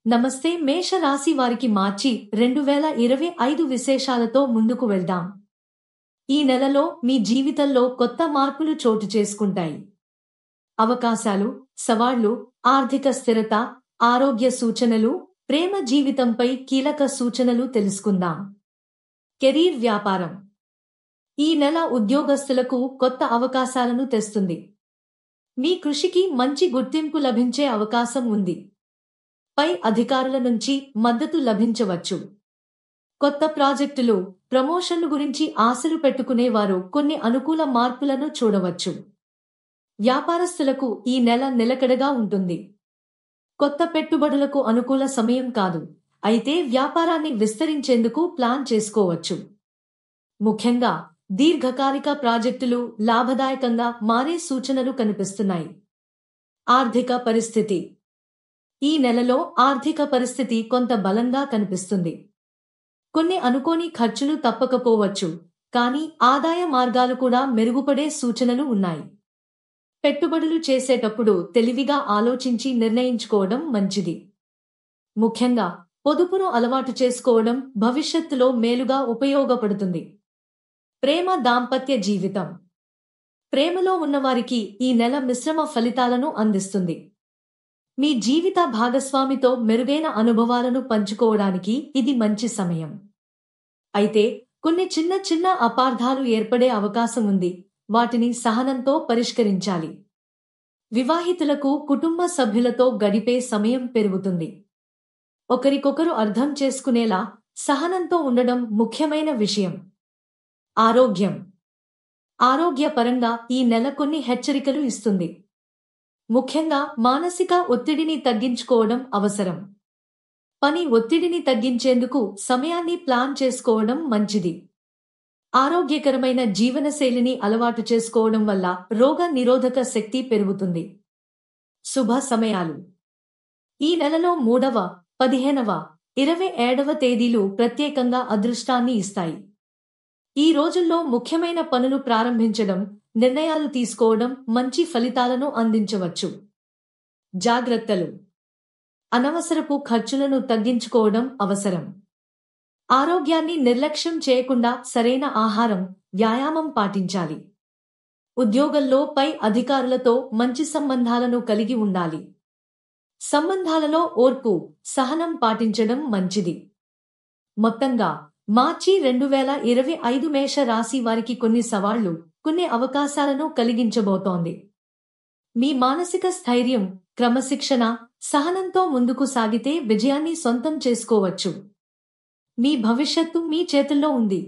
నమస్తే మేష రాశి వారికి మార్చి 2025 విశేషాలతో ముందుకు వెళ్దాం. ఈ నెలలో మీ జీవితంలో కొత్త మార్పులు చోటు చేసుకుంటాయి. అవకాశాలు, సవాళ్లు, ఆర్థిక స్థిరత, ఆరోగ్య సూచనలు, ప్రేమ జీవితంపై కీలక సూచనలు తెలుసుకుందాం. కెరీర్ వ్యాపారం. ఈ నెల ఉద్యోగస్తులకు కొత్త అవకాశాలను తెస్తుంది. మీ కృషికి మంచి గుర్తింపు లభించే అవకాశం ఉంది. పై అధికారుల నుంచి మద్దతు లభించవచ్చు. కొత్త ప్రాజెక్టులు, ప్రమోషన్లు గురించి ఆశలు పెట్టుకునేవారు కొన్ని అనుకూల మార్పులను చూడవచ్చు. వ్యాపారస్తులకు ఈ నెల నిలకడగా ఉంటుంది. కొత్త పెట్టుబడులకు అనుకూల సమయం కాదు, అయితే వ్యాపారాన్ని విస్తరించేందుకు ప్లాన్ చేసుకోవచ్చు. ముఖ్యంగా దీర్ఘకాలిక ప్రాజెక్టులు లాభదాయకంగా మారే సూచనలు కనిపిస్తున్నాయి. ఆర్థిక పరిస్థితి. ఈ నెలలో ఆర్థిక పరిస్థితి కొంత బలంగా కనిపిస్తుంది. కొన్ని అనుకోని ఖర్చులు తప్పకపోవచ్చు, కానీ ఆదాయ మార్గాలు కూడా మెరుగుపడే సూచనలు ఉన్నాయి. పెట్టుబడులు చేసేటప్పుడు తెలివిగా ఆలోచించి నిర్ణయించుకోవడం మంచిది. ముఖ్యంగా పొదుపును అలవాటు చేసుకోవడం భవిష్యత్తులో మేలుగా ఉపయోగపడుతుంది. ప్రేమ దాంపత్య జీవితం. ప్రేమలో ఉన్నవారికి ఈ నెల మిశ్రమ ఫలితాలను అందిస్తుంది. మీ జీవిత భాగస్వామితో మెరుగైన అనుభవాలను పంచుకోవడానికి ఇది మంచి సమయం. అయితే కొన్ని చిన్న అపార్థాలు ఏర్పడే అవకాశం ఉంది. వాటిని సహనంతో పరిష్కరించాలి. వివాహితులకు కుటుంబ సభ్యులతో గడిపే సమయం పెరుగుతుంది. ఒకరికొకరు అర్థం చేసుకునేలా సహనంతో ఉండడం ముఖ్యమైన విషయం. ఆరోగ్యం. ఆరోగ్యపరంగా ఈ నెల కొన్ని హెచ్చరికలు ఇస్తుంది. ముఖ్యంగా మానసిక ఒత్తిడిని తగ్గించుకోవడం అవసరం. పని ఒత్తిడిని తగ్గించేందుకు సమయాన్ని ప్లాన్ చేసుకోవడం మంచిది. ఆరోగ్యకరమైన జీవనశైలిని అలవాటు చేసుకోవడం వల్ల రోగ నిరోధక శక్తి పెరుగుతుంది. శుభ సమయాలు. ఈ నెలలో 3వ, 15వ, 27వ తేదీలు ప్రత్యేకంగా అదృష్టాన్ని ఇస్తాయి. ఈ రోజుల్లో ముఖ్యమైన పనులు ప్రారంభించడం, నిర్ణయాలు తీసుకోవడం మంచి ఫలితాలను అందించవచ్చు. జాగ్రత్తలు. అనవసరపు ఖర్చులను తగ్గించుకోవడం అవసరం. ఆరోగ్యాన్ని నిర్లక్ష్యం చేయకుండా సరైన ఆహారం, వ్యాయామం పాటించాలి. ఉద్యోగంలో పై అధికారులతో మంచి సంబంధాలను కలిగి ఉండాలి. సంబంధాలలో ఓర్పు, సహనం పాటించడం మంచిది. మొత్తంగా మార్చి 2025 మేష రాశి వారికి కొన్ని సవాళ్లు, కొన్ని అవకాశాలను కలిగించబోతోంది. మీ మానసిక స్థైర్యం, క్రమశిక్షణ, సహనంతో ముందుకు సాగితే విజయాన్ని సొంతం చేసుకోవచ్చు. మీ భవిష్యత్తు మీ చేతుల్లో ఉంది.